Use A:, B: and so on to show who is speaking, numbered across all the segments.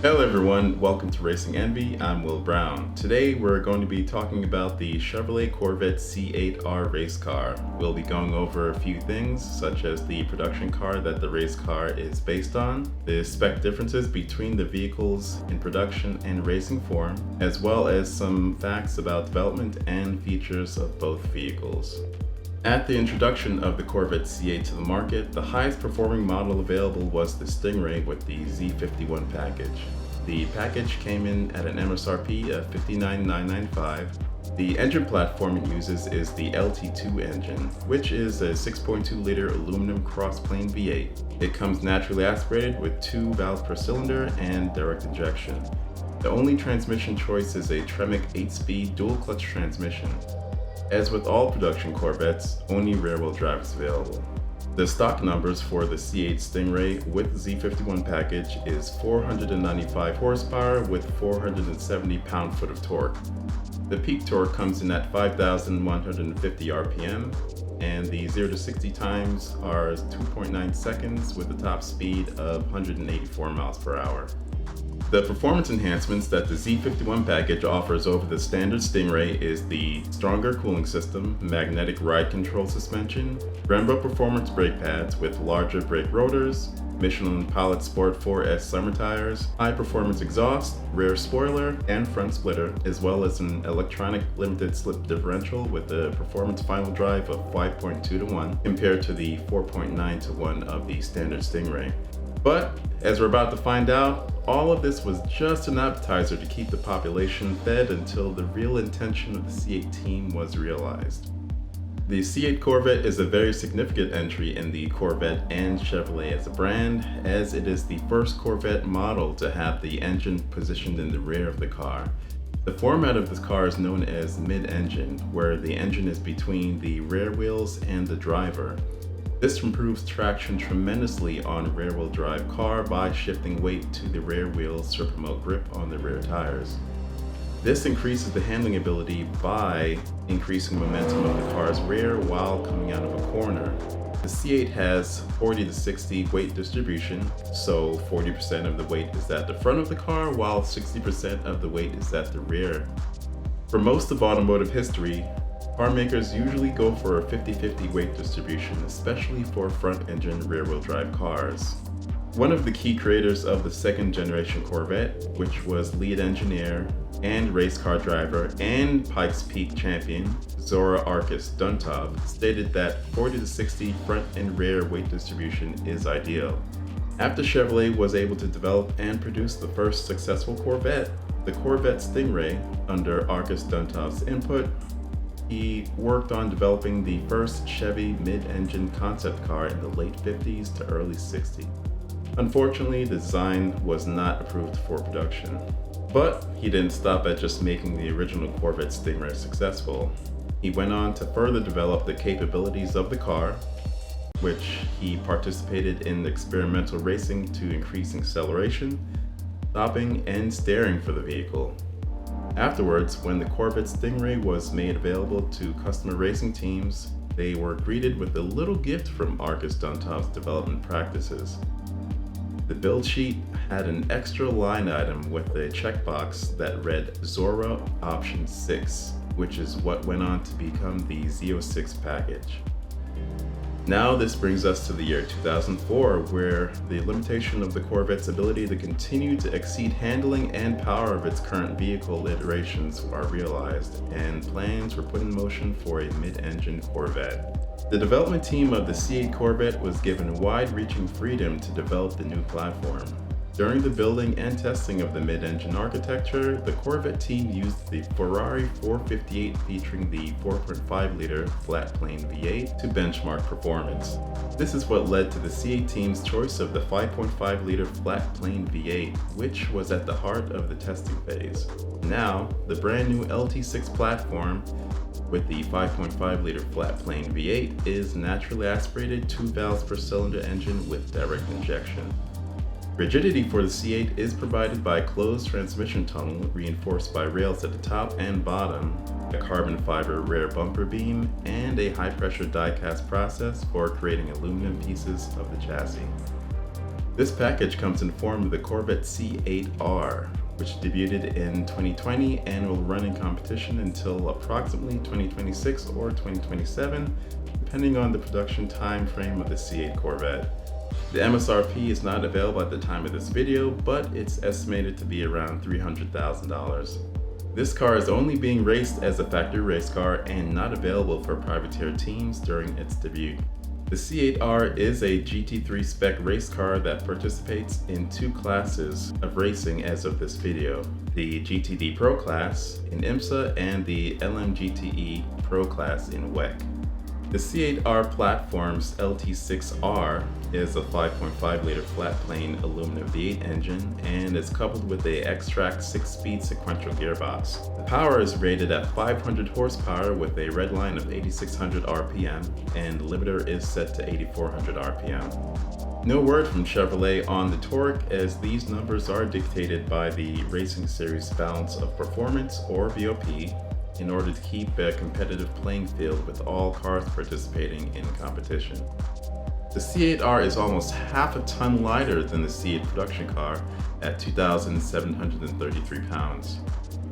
A: Hello everyone, welcome to Racing Envy. I'm Will Brown. Today we're going to be talking about the Chevrolet Corvette C8.R race car. We'll be going over a few things such as the production car that the race car is based on, the spec differences between the vehicles in production and racing form, as well as some facts about development and features of both vehicles. At the introduction of the Corvette C8 to the market, the highest performing model available was the Stingray with the Z51 package. The package came in at an MSRP of $59,995. The engine platform it uses is the LT2 engine, which is a 6.2-liter aluminum cross-plane V8. It comes naturally aspirated with 2 valves per cylinder and direct injection. The only transmission choice is a Tremec 8-speed dual-clutch transmission. As with all production Corvettes, only rear-wheel drive is available. The stock numbers for the C8 Stingray with Z51 package is 495 horsepower with 470 pound-foot of torque. The peak torque comes in at 5,150 RPM, and the 0 to 60 times are 2.9 seconds with a top speed of 184 miles per hour. The performance enhancements that the Z51 package offers over the standard Stingray is the stronger cooling system, magnetic ride control suspension, Brembo performance brake pads with larger brake rotors, Michelin Pilot Sport 4S summer tires, high performance exhaust, rear spoiler, and front splitter, as well as an electronic limited slip differential with a performance final drive of 5.2 to 1 compared to the 4.9 to 1 of the standard Stingray. But, as we're about to find out, all of this was just an appetizer to keep the population fed until the real intention of the C8 team was realized. The C8 Corvette is a very significant entry in the Corvette and Chevrolet as a brand, as it is the first Corvette model to have the engine positioned in the rear of the car. The format of this car is known as mid-engine, where the engine is between the rear wheels and the driver. This improves traction tremendously on a rear-wheel drive car by shifting weight to the rear wheels to promote grip on the rear tires. This increases the handling ability by increasing momentum of the car's rear while coming out of a corner. The C8 has 40 to 60 weight distribution, so 40% of the weight is at the front of the car while 60% of the weight is at the rear. For most of automotive history, car makers usually go for a 50-50 weight distribution, especially for front-engine rear-wheel drive cars. One of the key creators of the second-generation Corvette, which was lead engineer and race car driver and Pikes Peak champion Zora Arkus Duntov, stated that 40 to 60 front and rear weight distribution is ideal. After Chevrolet was able to develop and produce the first successful Corvette, the Corvette Stingray, under Arkus Duntov's input, he worked on developing the first Chevy mid-engine concept car in the late 50s to early 60s. Unfortunately, the design was not approved for production. But he didn't stop at just making the original Corvette Stingray successful. He went on to further develop the capabilities of the car, which he participated in experimental racing to increase acceleration, stopping, and steering for the vehicle. Afterwards, when the Corvette Stingray was made available to customer racing teams, they were greeted with a little gift from Arkus Duntov's development practices. The build sheet had an extra line item with a checkbox that read Zora Option 6, which is what went on to become the Z06 package. Now this brings us to the year 2004, where the limitation of the Corvette's ability to continue to exceed handling and power of its current vehicle iterations are realized, and plans were put in motion for a mid-engine Corvette. The development team of the C8 Corvette was given wide-reaching freedom to develop the new platform. During the building and testing of the mid-engine architecture, the Corvette team used the Ferrari 458 featuring the 4.5-liter flat-plane V8 to benchmark performance. This is what led to the C8 team's choice of the 5.5-liter flat-plane V8, which was at the heart of the testing phase. Now, the brand new LT6 platform with the 5.5-liter flat-plane V8 is naturally aspirated 2 valves per cylinder engine with direct injection. Rigidity for the C8 is provided by a closed transmission tunnel reinforced by rails at the top and bottom, a carbon fiber rear bumper beam, and a high-pressure die-cast process for creating aluminum pieces of the chassis. This package comes in form of the Corvette C8.R, which debuted in 2020 and will run in competition until approximately 2026 or 2027, depending on the production time frame of the C8 Corvette. The MSRP is not available at the time of this video, but it's estimated to be around $300,000. This car is only being raced as a factory race car and not available for privateer teams during its debut. The C8R is a GT3 spec race car that participates in two classes of racing as of this video: the GTD Pro class in IMSA and the LMGTE Pro class in WEC. The C8R platform's LT6R is a 5.5-liter flat-plane aluminum V8 engine and is coupled with a X-Track 6-speed sequential gearbox. The power is rated at 500 horsepower with a redline of 8,600 RPM, and the limiter is set to 8,400 RPM. No word from Chevrolet on the torque, as these numbers are dictated by the Racing Series Balance of Performance, or BOP, in order to keep a competitive playing field with all cars participating in competition. The C8R is almost half a ton lighter than the C8 production car at 2,733 pounds.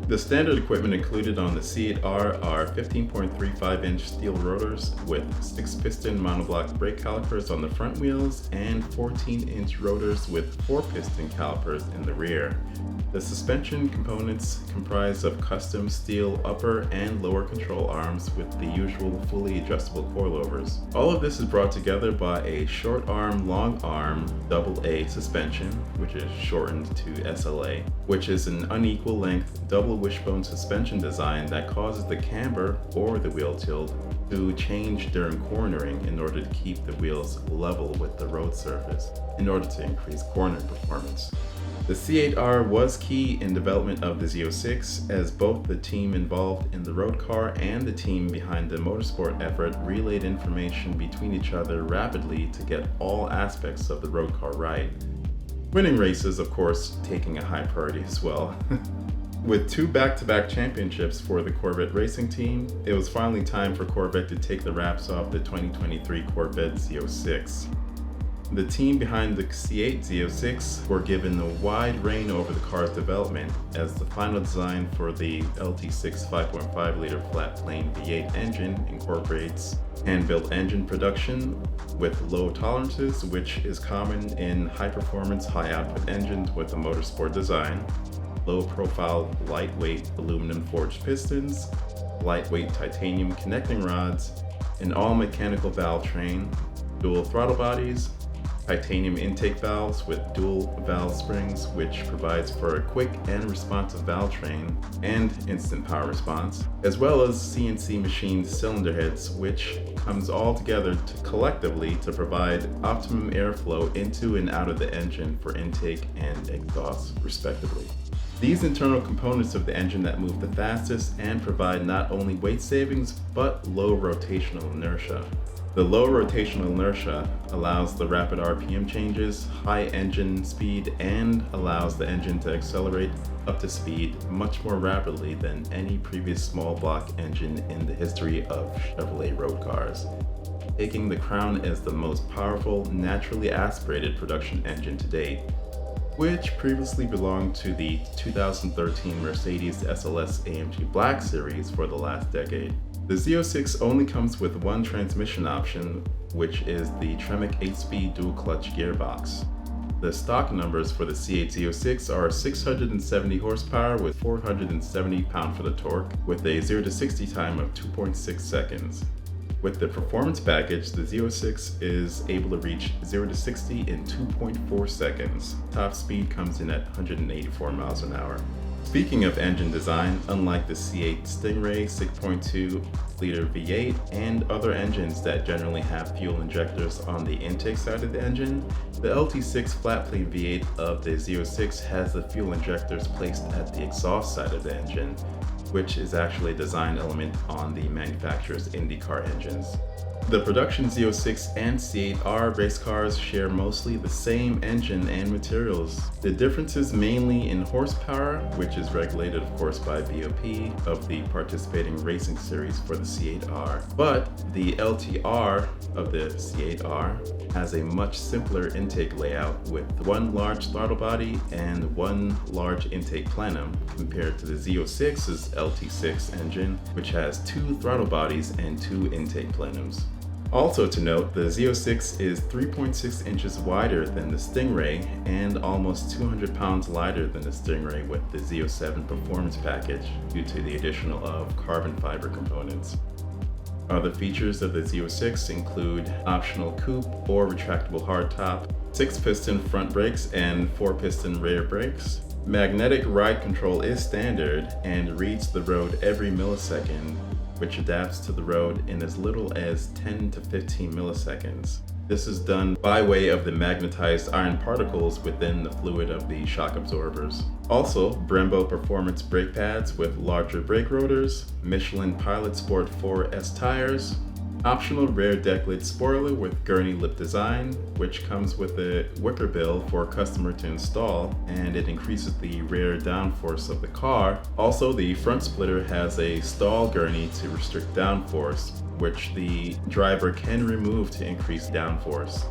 A: The standard equipment included on the C8R are 15.35-inch steel rotors with 6-piston monoblock brake calipers on the front wheels and 14-inch rotors with 4-piston calipers in the rear. The suspension components comprise of custom steel upper and lower control arms with the usual fully adjustable coilovers. All of this is brought together by a short arm, long arm AA suspension, which is shortened to SLA, which is an unequal length double wishbone suspension design that causes the camber or the wheel tilt to change during cornering in order to keep the wheels level with the road surface in order to increase cornering performance. The C8R was key in development of the Z06, as both the team involved in the road car and the team behind the motorsport effort relayed information between each other rapidly to get all aspects of the road car right. Winning races, of course, taking a high priority as well. With two back-to-back championships for the Corvette racing team, it was finally time for Corvette to take the wraps off the 2023 Corvette Z06. The team behind the C8 Z06 were given a wide rein over the car's development, as the final design for the LT6 5.5-liter flat-plane V8 engine incorporates hand-built engine production with low tolerances, which is common in high-performance, high-output engines with a motorsport design, low-profile, lightweight aluminum-forged pistons, lightweight titanium connecting rods, an all-mechanical valve train, dual throttle bodies, titanium intake valves with dual valve springs, which provides for a quick and responsive valve train and instant power response, as well as CNC machined cylinder heads, which comes all together collectively to provide optimum airflow into and out of the engine for intake and exhaust, respectively. These internal components of the engine that move the fastest and provide not only weight savings, but low rotational inertia. The low rotational inertia allows the rapid RPM changes, high engine speed, and allows the engine to accelerate up to speed much more rapidly than any previous small block engine in the history of Chevrolet road cars, taking the crown as the most powerful, naturally aspirated production engine to date, which previously belonged to the 2013 Mercedes SLS AMG Black Series for the last decade. The Z06 only comes with one transmission option, which is the Tremec 8-speed dual-clutch gearbox. The stock numbers for the C8 Z06 are 670 horsepower with 470 pound-foot of torque, with a 0 to 60 time of 2.6 seconds. With the performance package, the Z06 is able to reach 0 to 60 in 2.4 seconds. Top speed comes in at 184 miles an hour. Speaking of engine design, unlike the C8 Stingray 6.2-liter V8 and other engines that generally have fuel injectors on the intake side of the engine, the LT6 flat-plane V8 of the Z06 has the fuel injectors placed at the exhaust side of the engine, which is actually a design element on the manufacturer's IndyCar engines. The production Z06 and C8R race cars share mostly the same engine and materials. The difference is mainly in horsepower, which is regulated of course by BOP of the participating racing series for the C8R. But the LTR of the C8R has a much simpler intake layout with one large throttle body and one large intake plenum compared to the Z06's LT6 engine, which has two throttle bodies and two intake plenums. Also to note, the Z06 is 3.6 inches wider than the Stingray and almost 200 pounds lighter than the Stingray with the Z07 performance package due to the addition of carbon fiber components. Other features of the Z06 include optional coupe or retractable hardtop, 6-piston front brakes and 4-piston rear brakes. Magnetic ride control is standard and reads the road every millisecond, which adapts to the road in as little as 10 to 15 milliseconds. This is done by way of the magnetized iron particles within the fluid of the shock absorbers. Also, Brembo performance brake pads with larger brake rotors, Michelin Pilot Sport 4S tires, optional rear deck lid spoiler with gurney lip design, which comes with a wicker bill for a customer to install, and it increases the rear downforce of the car. Also, the front splitter has a stall gurney to restrict downforce, which the driver can remove to increase downforce.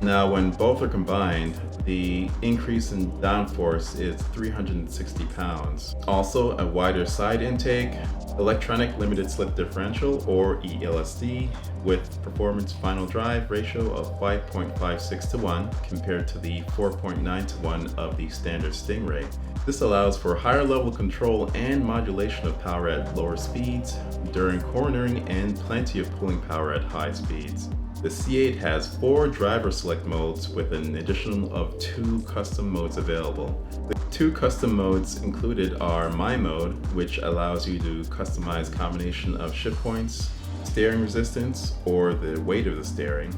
A: Now, when both are combined, the increase in downforce is 360 pounds. Also, a wider side intake, electronic limited slip differential or ELSD with performance final drive ratio of 5.56 to 1 compared to the 4.9 to 1 of the standard Stingray. This allows for higher level control and modulation of power at lower speeds during cornering and plenty of pulling power at high speeds. The C8 has 4 driver select modes with an additional of 2 custom modes available. The 2 custom modes included are My Mode, which allows you to customize combination of shift points, steering resistance, or the weight of the steering,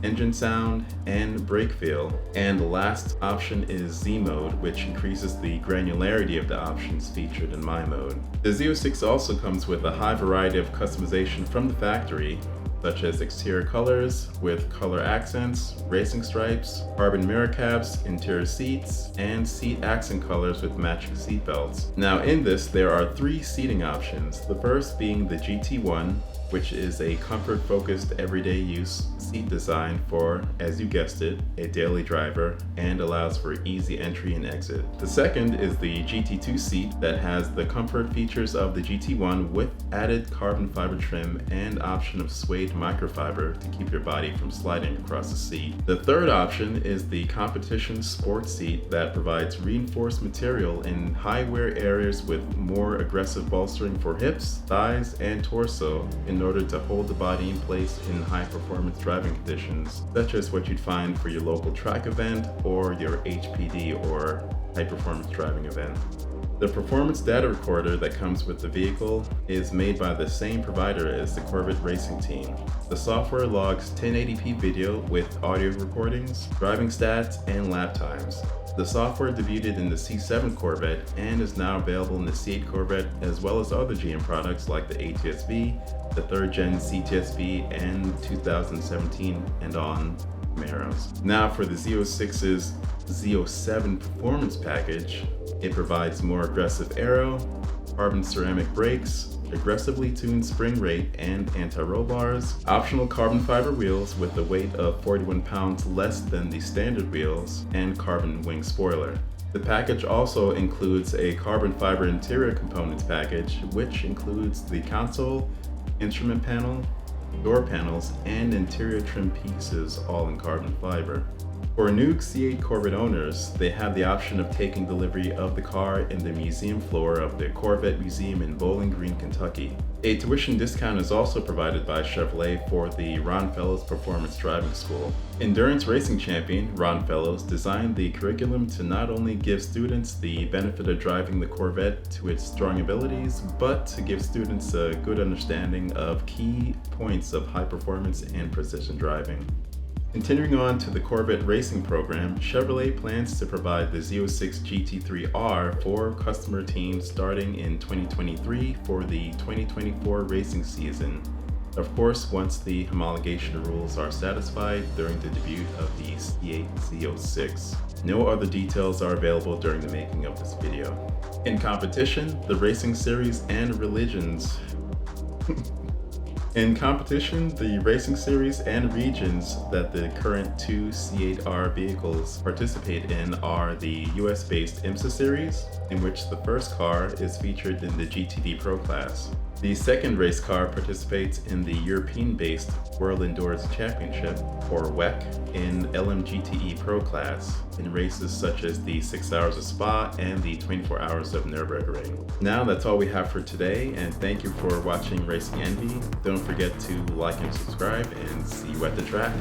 A: engine sound, and brake feel. And the last option is Z Mode, which increases the granularity of the options featured in My Mode. The Z06 also comes with a high variety of customization from the factory, such as exterior colors with color accents, racing stripes, carbon mirror caps, interior seats, and seat accent colors with matching seat belts. Now in this, there are 3 seating options, the first being the GT1, which is a comfort-focused everyday use seat design for, as you guessed it, a daily driver and allows for easy entry and exit. The second is the GT2 seat that has the comfort features of the GT1 with added carbon fiber trim and option of suede microfiber to keep your body from sliding across the seat. The third option is the competition sports seat that provides reinforced material in high wear areas with more aggressive bolstering for hips, thighs, and torso in order to hold the body in place in high performance driving conditions, such as what you'd find for your local track event or your HPD or high performance driving event. The performance data recorder that comes with the vehicle is made by the same provider as the Corvette racing team. The software logs 1080p video with audio recordings, driving stats, and lap times. The software debuted in the C7 Corvette and is now available in the C8 Corvette as well as other GM products like the ATS-V, the 3rd Gen CTS-V, and 2017 and on Camaros. Now for the Z06's Z07 performance package, it provides more aggressive aero, carbon ceramic brakes, aggressively tuned spring rate and anti-roll bars, optional carbon fiber wheels with a weight of 41 pounds less than the standard wheels, and carbon wing spoiler. The package also includes a carbon fiber interior components package, which includes the console, instrument panel, door panels, and interior trim pieces, all in carbon fiber. For new C8 Corvette owners, they have the option of taking delivery of the car in the museum floor of the Corvette Museum in Bowling Green, Kentucky. A tuition discount is also provided by Chevrolet for the Ron Fellows Performance Driving School. Endurance racing champion Ron Fellows designed the curriculum to not only give students the benefit of driving the Corvette to its strong abilities, but to give students a good understanding of key points of high performance and precision driving. Continuing on to the Corvette racing program, Chevrolet plans to provide the Z06 GT3R for customer teams starting in 2023 for the 2024 racing season. Of course, once the homologation rules are satisfied during the debut of the C8 Z06. No other details are available during the making of this video. In competition, the racing series and regions that the current two C8R vehicles participate in are the US-based IMSA series, in which the first car is featured in the GTD Pro class. The second race car participates in the European-based World Endurance Championship, or WEC, in LMGTE Pro class, in races such as the 6 Hours of Spa and the 24 Hours of Nürburgring. Now that's all we have for today, and thank you for watching Racing Envy. Don't forget to like and subscribe, and see you at the track.